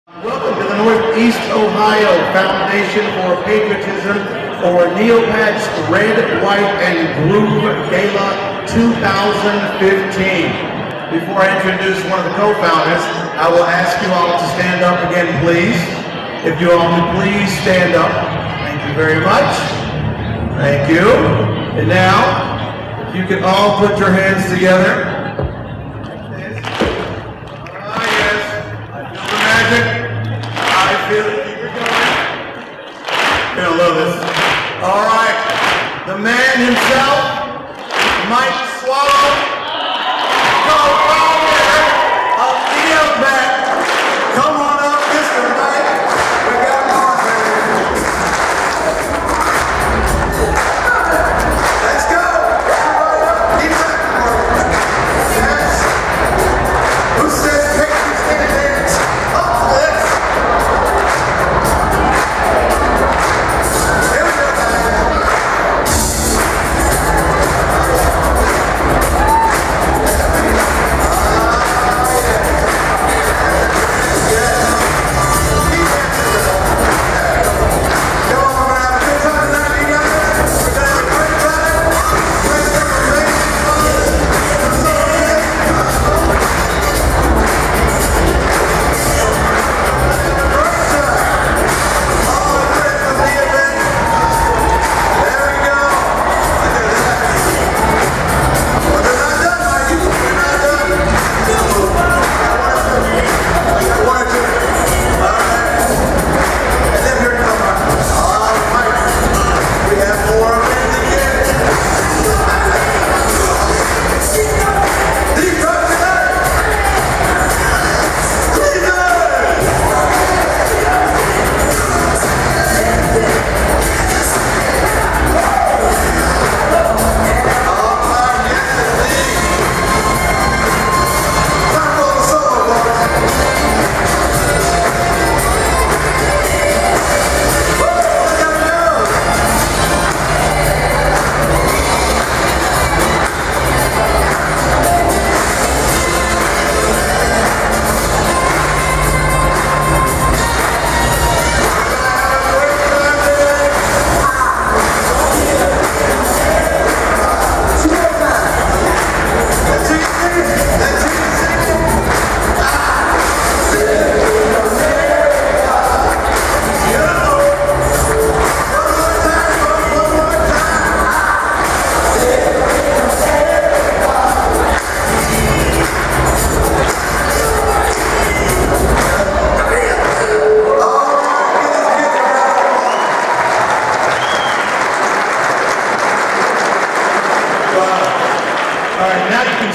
Welcome to the Northeast Ohio Foundation for Patriotism, or Neopat's Red, White, and Groove Gala 2015. Before I introduce one of the co-founders, I will ask you all to stand up again, please. If you all could please stand up. Thank you very much. Thank you. And now, if you could all put your hands together. I feel it. Keep it going. You're gonna love this. All right. The man himself, Mike Swallow, co-founder of Neopat. Come on up, Mr. Mike. We got more. Let's go. Everybody up. Keep that. Yes. Who says Patriots can't dance? Up this.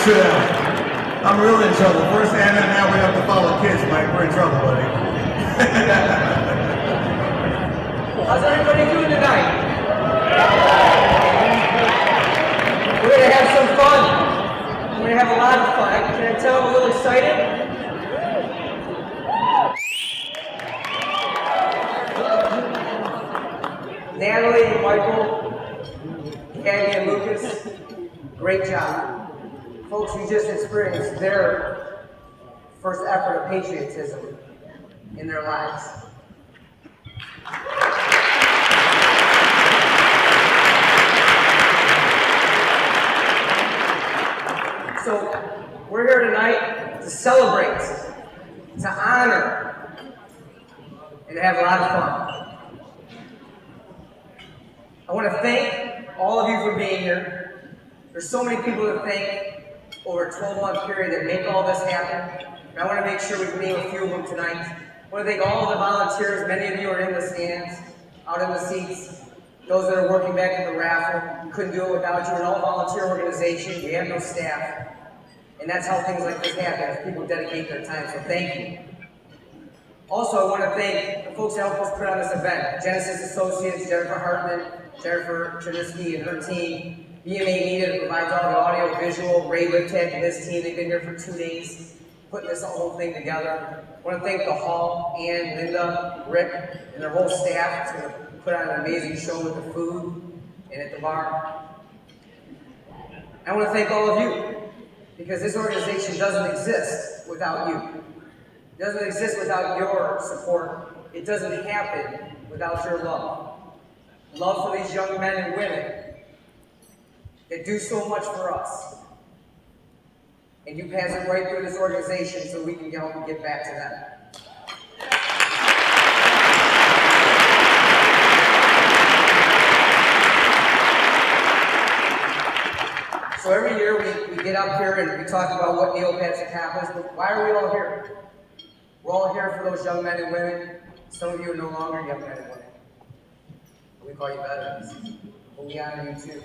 Sit down. I'm really in trouble. First Anna, now we have to follow kids, Mike. We're in trouble, buddy. How's everybody doing tonight? We're going to have some fun. We're going to have a lot of fun. Can I tell I'm a little excited? Natalie, Michael, Andy, and Lucas, great job. Folks, you just experienced their first effort of patriotism in their lives. So, we're here tonight to celebrate, to honor, and to have a lot of fun. I want to thank all of you for being here. There's so many people to thank over a 12-month period that make all this happen. And I want to make sure we can name a few of them tonight. I want to thank all the volunteers. Many of you are in the stands, out in the seats. Those that are working back in the raffle. We couldn't do it without you. We're an all-volunteer organization. We have no staff. And that's how things like this happen, if people dedicate their time. So thank you. Also, I want to thank the folks that helped us put on this event. Genesis Associates, Jennifer Hartman, Jennifer Triniski and her team. BMA Media that provides all the audio, visual, Ray Liptak and his team. They've been here for 2 days, putting this whole thing together. I want to thank the hall, Ann, Linda, Rick, and their whole staff. It's going to put on an amazing show with the food and at the bar. I want to thank all of you, because this organization doesn't exist without you. It doesn't exist without your support. It doesn't happen without your love. Love for these young men and women that do so much for us. And you pass it right through this organization so we can go and get back to them. So every year we get up here and we talk about what Neopat's accomplished, but why are we all here? We're all here for those young men and women. Some of you are no longer young men and women. We call you veterans, but we honor you too.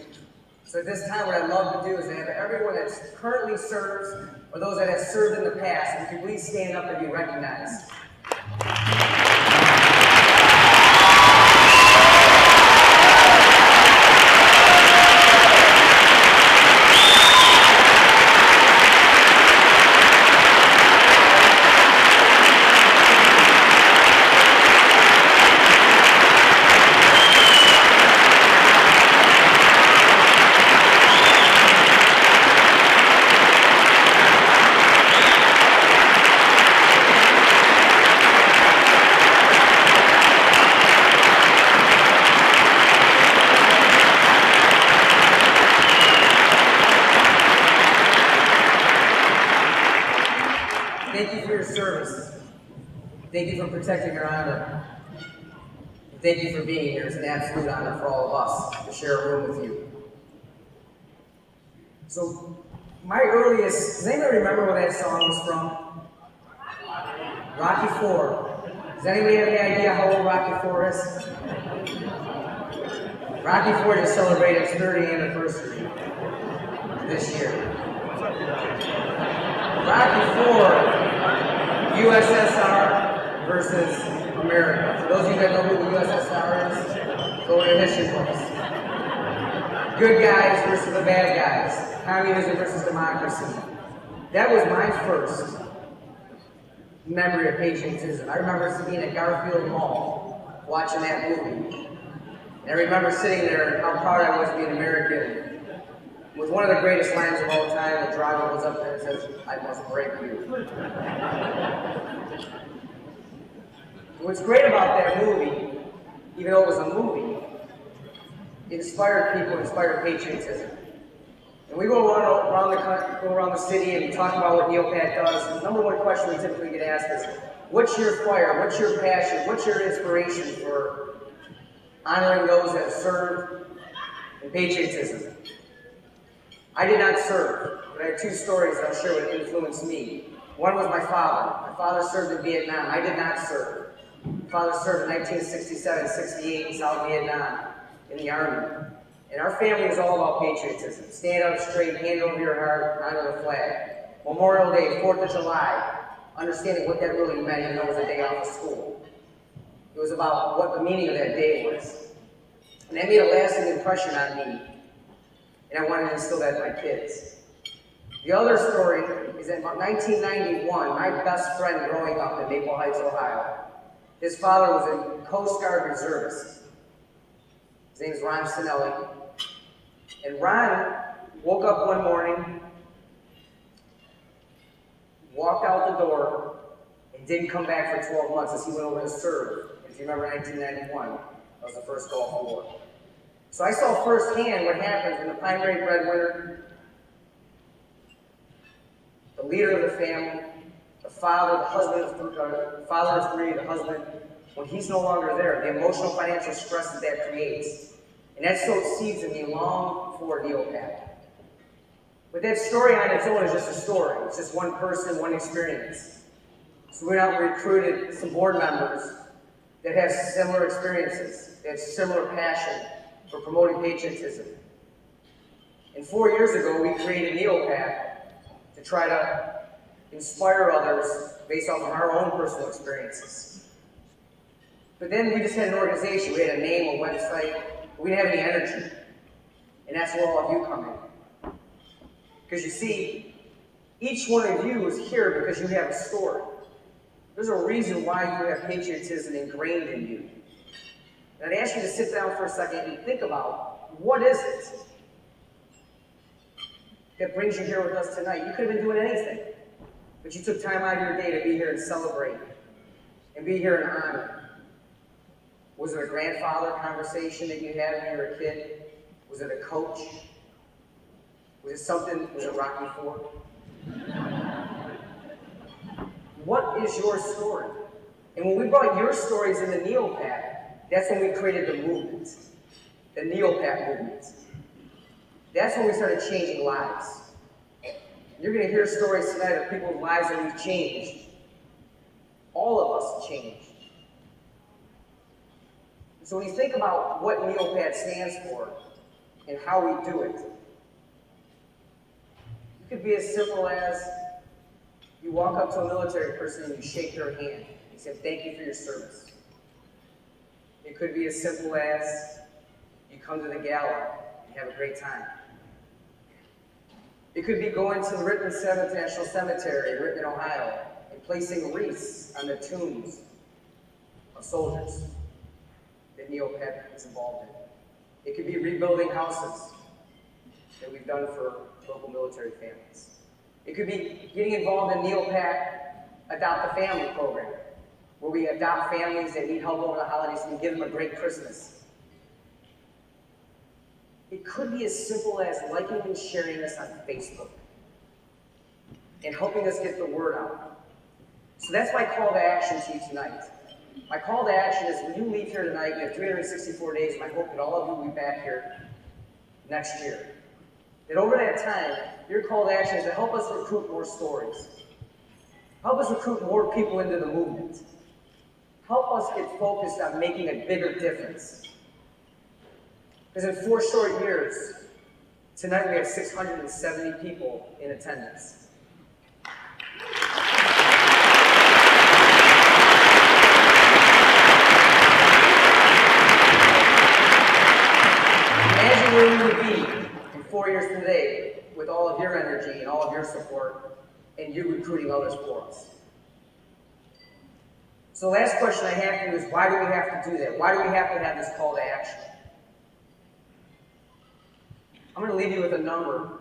So at this time, what I'd love to do is have everyone that currently serves, or those that have served in the past, if you could please stand up and be recognized. Thank you for your service. Thank you for protecting your honor. And thank you for being here. It's an absolute honor for all of us to share a room with you. So, my earliest, does anybody remember where that song was from? Rocky IV. Does anybody have any idea how old Rocky IV is? Rocky IV just celebrated its 30th anniversary this year. Rocky IV, USSR versus America. For those of you that know who the USSR is, go to the history books. Good guys versus the bad guys. Communism versus democracy. That was my first memory of patriotism. I remember being at Garfield Mall, watching that movie. And I remember sitting there and how proud I was to be an American. With one of the greatest lines of all time, the driver goes up there and says, "I must break you." What's great about that movie, even though it was a movie, it inspired people, inspired patriotism. And we go around the city and talk about what Neopat does. The number one question we typically get asked is, what's your fire, what's your passion, what's your inspiration for honoring those that have served and patriotism? I did not serve, but I have two stories that I'll share what influenced me. One was my father. My father served in Vietnam. I did not serve. My father served in 1967, 68 in South Vietnam in the Army. And our family was all about patriotism. Stand up straight, hand over your heart, honor the flag. Memorial Day, 4th of July, understanding what that really meant, even though it was a day off of school. It was about what the meaning of that day was. And that made a lasting impression on me. And I wanted to instill that in my kids. The other story is that in about 1991, my best friend growing up in Maple Heights, Ohio, his father was a Coast Guard reservist. His name is Ron Sinelli. And Ron woke up one morning, walked out the door, and didn't come back for 12 months as he went over to serve. If you remember 1991, that was the first Gulf War. So I saw firsthand what happens when the primary breadwinner, the leader of the family, the father, the father of three, the husband, when he's no longer there, the emotional, financial stress that creates. And that sowed seeds in me long before Neopat. But that story on its own is just a story. It's just one person, one experience. So we went out and recruited some board members that have similar experiences, that have similar passion for promoting patriotism. And 4 years ago, we created Neopat to try to inspire others based off of our own personal experiences. But then we just had an organization. We had a name, a website. We didn't have any energy. And that's where all of you come in. Because you see, each one of you is here because you have a story. There's a reason why you have patriotism ingrained in you. And I'd ask you to sit down for a second and think about, what is it that brings you here with us tonight? You could have been doing anything. but you took time out of your day to be here and celebrate and be here in honor. Was it a grandfather conversation that you had when you were a kid? Was it a coach? Was it something, was it Rocky IV? What is your story? And when we brought your stories in the Neopath, that's when we created the movement, the Neopath movement. That's when we started changing lives. You're going to hear stories tonight of people's lives that we've changed. All of us changed. So when you think about what Neopath stands for and how we do it, it could be as simple as you walk up to a military person and you shake their hand. You say, thank you for your service. It could be as simple as you come to the Gala and have a great time. It could be going to the Ritten National Cemetery in Ritten, Ohio, and placing wreaths on the tombs of soldiers that Neopath is involved in. It could be rebuilding houses that we've done for local military families. It could be getting involved in Neopath Adopt a Family program, where we adopt families that need help over the holidays and we give them a great Christmas. It could be as simple as liking and sharing this on Facebook and helping us get the word out. So that's my call to action to you tonight. My call to action is when you leave here tonight, you have 364 days, and I hope that all of you will be back here next year. That over that time, your call to action is to help us recruit more stories. Help us recruit more people into the movement. Help us get focused on making a bigger difference. Because in 4 short years, tonight we have 670 people in attendance. Imagine where we would be in 4 years from today with all of your energy and all of your support and you recruiting others for us. So the last question I have for you is, why do we have to do that? Why do we have to have this call to action? I'm going to leave you with a number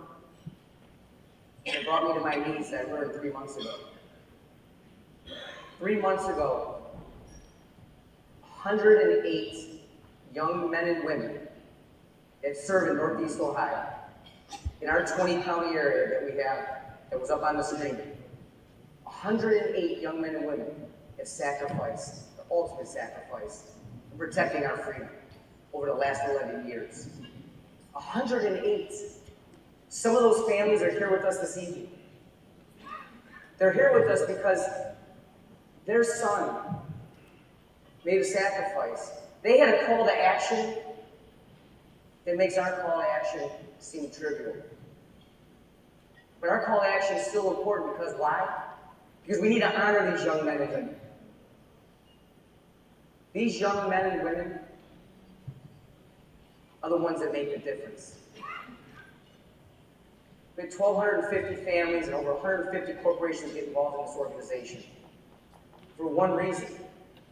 that brought me to my knees that I learned 3 months ago. 3 months ago, 108 young men and women that serve in Northeast Ohio, in our 20-county area that we have, that was up on the screen. 108 young men and women have sacrificed, the ultimate sacrifice, in protecting our freedom over the last 11 years. 108. Some of those families are here with us this evening. They're here with us because their son made a sacrifice. They had a call to action that makes our call to action seem trivial. But our call to action is still important because why? Because we need to honor these young men and women. These young men and women are the ones that make the difference. We had 1,250 families and over 150 corporations get involved in this organization. For one reason.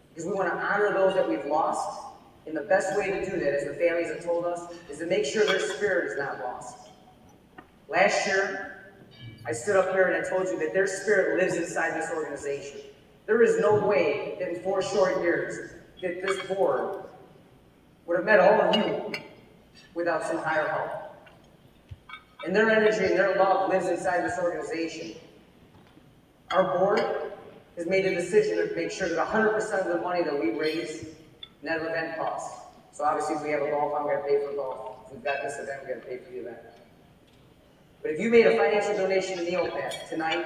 Because we want to honor those that we've lost. And the best way to do that, as the families have told us, is to make sure their spirit is not lost. Last year, I stood up here and I told you that their spirit lives inside this organization. There is no way that in 4 short years that this board would have met all of you without some higher help. And their energy and their love lives inside this organization. Our board has made a decision to make sure that 100% of the money that we raise, net of event costs. So obviously if we have a golf fund, we got to pay for golf. If we've got this event, we got to pay for the event. But if you made a financial donation to Neopath tonight,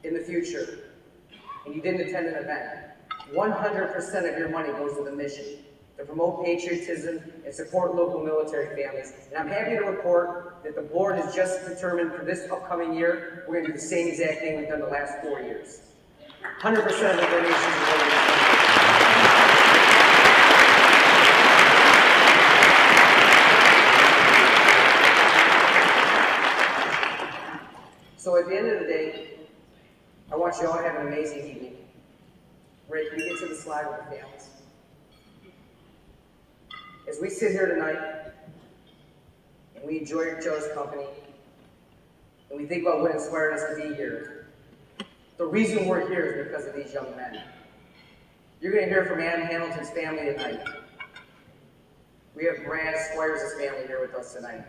in the future, and you didn't attend an event, 100% of your money goes to the mission to promote patriotism and support local military families. And I'm happy to report that the board has just determined for this upcoming year, we're going to do the same exact thing we've done the last 4 years. 100% of the donations are going to the mission. So at the end of the day, I want you all to have an amazing evening. Ray, can you get to the slide with the families? As we sit here tonight, and we enjoy each other's company, and we think about what inspired us to be here, The reason we're here is because of these young men. You're going to hear from Ann Hamilton's family tonight. We have Brad Squires' family here with us tonight.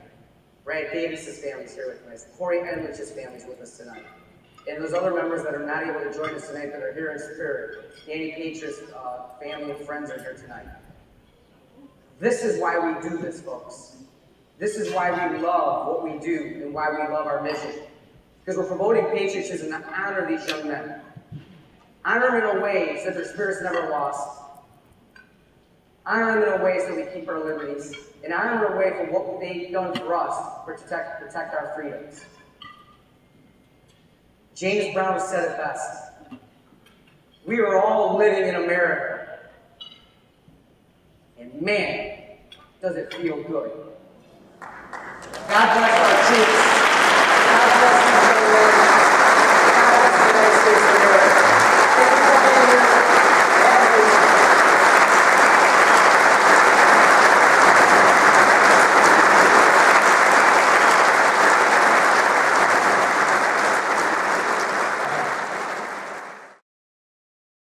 Brad Davis' family is here with us. Corey Edlich's family is with us tonight. And those other members that are not able to join us tonight that are here in spirit, Danny Patriot's family and friends are here tonight. This is why we do this, folks. This is why we love what we do and why we love our mission. Because we're promoting patriotism to honor these young men. Honor them in a way so that their spirit's never lost. Honor them in a way so we keep our liberties. And honor them in a way for what they've done for us to protect our freedoms. James Brown said it best. We are all living in America. And man, does it feel good. God bless.